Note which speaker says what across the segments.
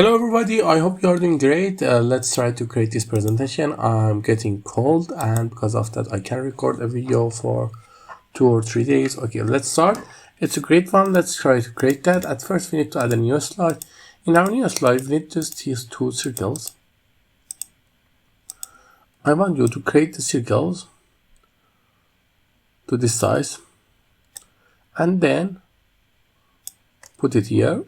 Speaker 1: Hello everybody, I hope you are doing great. Let's try to create this presentation. I'm getting cold and because of that I can record a video for 2 or 3 days. Okay, let's start. It's a great one. Let's try to create that. At first we need to add a new slide. In our new slide we need just use 2 circles. I want you to create the circles to this size and then put it here.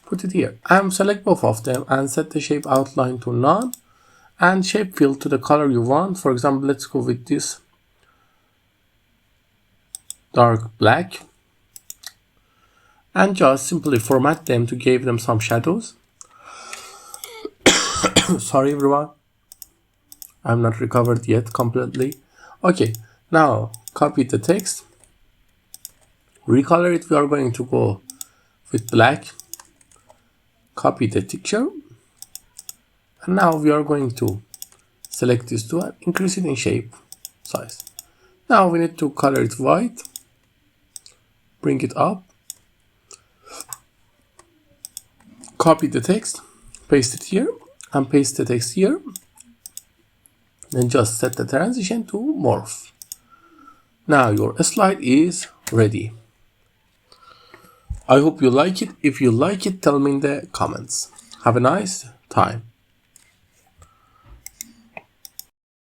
Speaker 1: Put it here and select both of them and set the shape outline to none and shape fill to the color you want. For example, let's go with this dark black and just simply format them to give them some shadows. Sorry everyone, I'm not recovered yet completely. Okay, now copy the text, recolor it. We are going to go with black. Copy the picture, and now we are going to select this two and increase it in shape size. Now we need to color it white, bring it up, copy the text, paste it here, and paste the text here, then just set the transition to morph. Now your slide is ready. I hope you like it. If you like it, tell me in the comments. Have a nice time.